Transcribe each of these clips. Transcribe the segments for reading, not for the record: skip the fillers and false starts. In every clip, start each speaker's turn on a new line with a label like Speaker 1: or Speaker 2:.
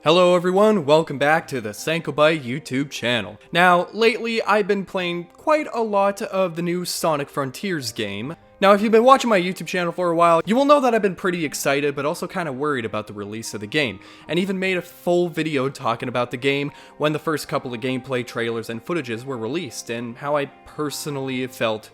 Speaker 1: Hello everyone, welcome back to the Sankobyte YouTube channel. Now, lately I've been playing quite a lot of the new Sonic Frontiers game. Now, if you've been watching my YouTube channel for a while, you will know that I've been pretty excited, but also kind of worried about the release of the game, and even made a full video talking about the game when the first couple of gameplay trailers and footages were released, and how I personally felt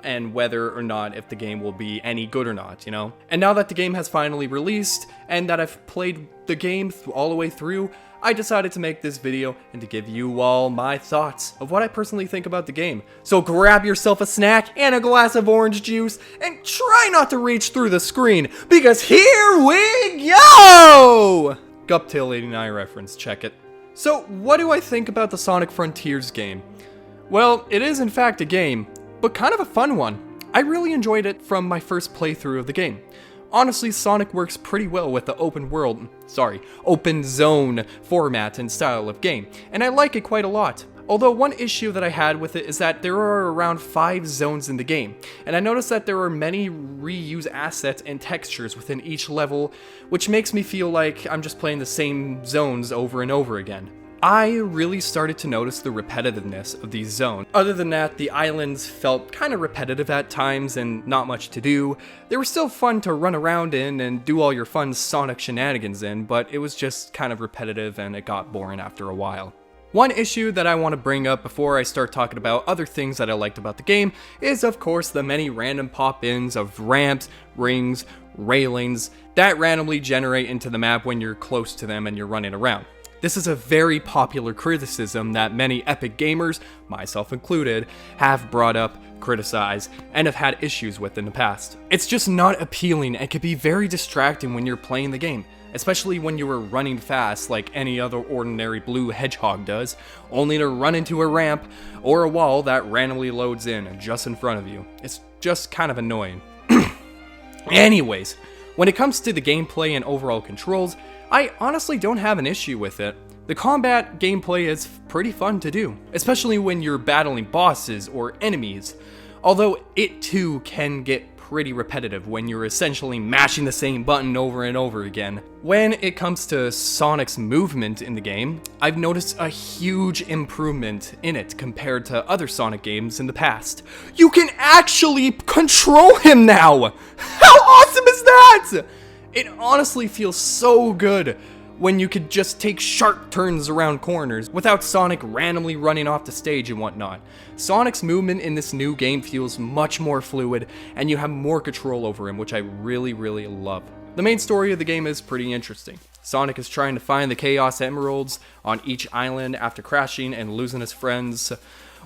Speaker 1: and whether or not if the game will be any good or not, you know? And now that the game has finally released, and that I've played the game all the way through, I decided to make this video and to give you all my thoughts of what I personally think about the game. So grab yourself a snack and a glass of orange juice, and try not to reach through the screen, because here we go! Guptail 89 reference, check it. So what do I think about the Sonic Frontiers game? Well, it is in fact a game, but kind of a fun one. I really enjoyed it from my first playthrough of the game. Honestly, Sonic works pretty well with the open zone format and style of game, and I like it quite a lot. Although one issue that I had with it is that there are around 5 zones in the game, and I noticed that there are many reuse assets and textures within each level, which makes me feel like I'm just playing the same zones over and over again. I really started to notice the repetitiveness of these zones. Other than that, the islands felt kind of repetitive at times and not much to do. They were still fun to run around in and do all your fun Sonic shenanigans in, but it was just kind of repetitive and it got boring after a while. One issue that I want to bring up before I start talking about other things that I liked about the game is, of course, the many random pop-ins of ramps, rings, railings that randomly generate into the map when you're close to them and you're running around. This is a very popular criticism that many epic gamers, myself included, have brought up, criticized, and have had issues with in the past. It's just not appealing and can be very distracting when you're playing the game, especially when you are running fast like any other ordinary blue hedgehog does, only to run into a ramp or a wall that randomly loads in just in front of you. It's just kind of annoying. Anyways, when it comes to the gameplay and overall controls, I honestly don't have an issue with it. The combat gameplay is pretty fun to do, especially when you're battling bosses or enemies, although it too can get pretty repetitive when you're essentially mashing the same button over and over again. When it comes to Sonic's movement in the game, I've noticed a huge improvement in it compared to other Sonic games in the past. You can actually control him now! How awesome is that? It honestly feels so good when you could just take sharp turns around corners without Sonic randomly running off the stage and whatnot. Sonic's movement in this new game feels much more fluid, and you have more control over him, which I really love. The main story of the game is pretty interesting. Sonic is trying to find the Chaos Emeralds on each island after crashing and losing his friends,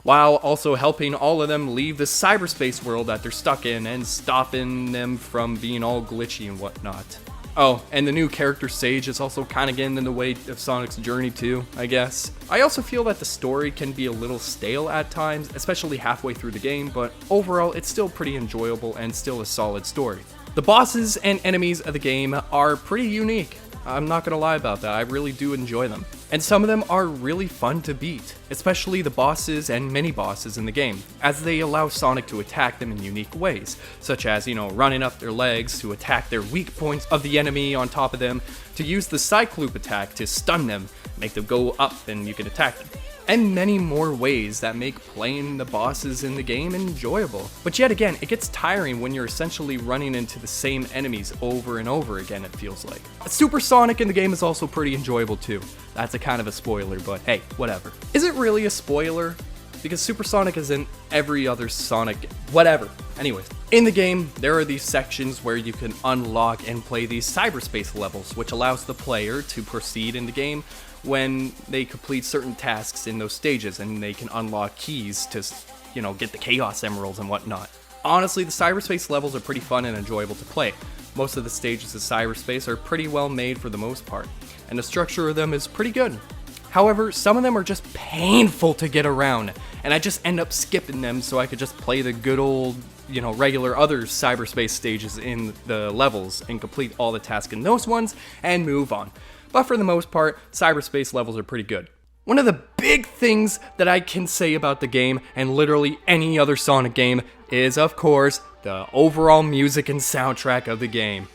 Speaker 1: while also helping all of them leave the cyberspace world that they're stuck in and stopping them from being all glitchy and whatnot. Oh, and the new character Sage is also kind of getting in the way of Sonic's journey too, I guess. I also feel that the story can be a little stale at times, especially halfway through the game, but overall it's still pretty enjoyable and still a solid story. The bosses and enemies of the game are pretty unique. I'm not gonna lie about that, I really do enjoy them. And some of them are really fun to beat, especially the bosses and mini-bosses in the game, as they allow Sonic to attack them in unique ways, such as, running up their legs to attack their weak points of the enemy on top of them, to use the Cycloop attack to stun them, make them go up and you can attack them. And many more ways that make playing the bosses in the game enjoyable. But yet again, it gets tiring when you're essentially running into the same enemies over and over again, it feels like. Super Sonic in the game is also pretty enjoyable too. That's a kind of a spoiler, but hey, whatever. Is it really a spoiler? Because Super Sonic is in every other Sonic game. Whatever. Anyways, in the game, there are these sections where you can unlock and play these cyberspace levels, which allows the player to proceed in the game when they complete certain tasks in those stages, and they can unlock keys to, get the Chaos Emeralds and whatnot. Honestly, the cyberspace levels are pretty fun and enjoyable to play. Most of the stages of cyberspace are pretty well made for the most part, and the structure of them is pretty good. However, some of them are just painful to get around, and I just end up skipping them so I could just play the good old, regular other cyberspace stages in the levels and complete all the tasks in those ones and move on. But for the most part, cyberspace levels are pretty good. One of the big things that I can say about the game, and literally any other Sonic game, is of course, the overall music and soundtrack of the game.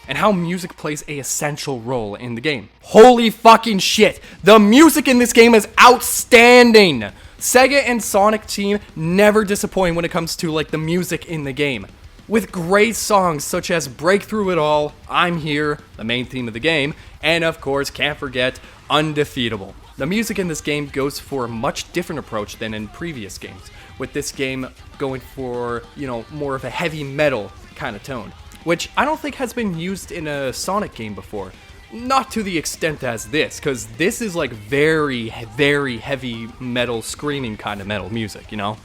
Speaker 1: and how music plays a essential role in the game. Holy fucking shit! The music in this game is outstanding! Sega and Sonic team never disappoint when it comes to like the music in the game. With great songs such as Break Through It All, I'm Here, the main theme of the game, and of course, can't forget, Undefeatable. The music in this game goes for a much different approach than in previous games, with this game going for, you know, more of a heavy metal kind of tone, which I don't think has been used in a Sonic game before. Not to the extent as this, because this is like very, very heavy metal, screaming kind of metal music, you know?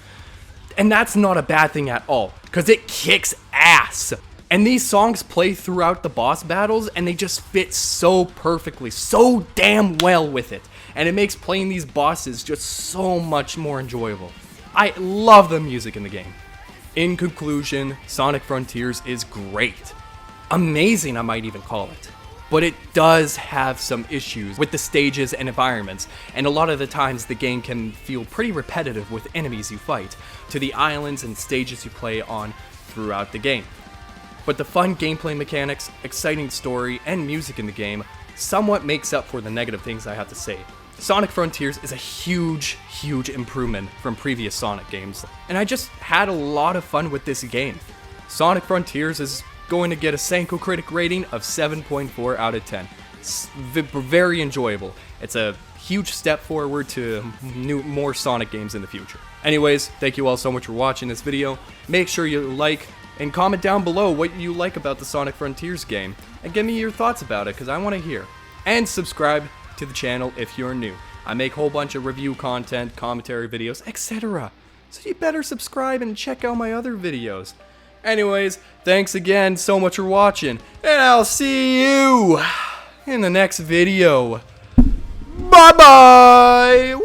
Speaker 1: And that's not a bad thing at all, because it kicks ass. And these songs play throughout the boss battles, and they just fit so perfectly, so damn well with it. And it makes playing these bosses just so much more enjoyable. I love the music in the game. In conclusion, Sonic Frontiers is great. Amazing, I might even call it. But it does have some issues with the stages and environments, and a lot of the times the game can feel pretty repetitive with enemies you fight, to the islands and stages you play on throughout the game. But the fun gameplay mechanics, exciting story, and music in the game somewhat makes up for the negative things I have to say. Sonic Frontiers is a huge, huge improvement from previous Sonic games, and I just had a lot of fun with this game. Sonic Frontiers is going to get a Sankobyte rating of 7.4 out of 10. Very enjoyable. It's a huge step forward to more Sonic games in the future. Anyways, thank you all so much for watching this video. Make sure you like and comment down below what you like about the Sonic Frontiers game, and give me your thoughts about it, because I want to hear. And subscribe to the channel if you're new. I make a whole bunch of review content, commentary videos, etc. So you better subscribe and check out my other videos. Anyways, thanks again so much for watching, and I'll see you in the next video. Bye-bye!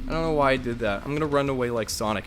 Speaker 1: I don't know why I did that. I'm gonna run away like Sonic.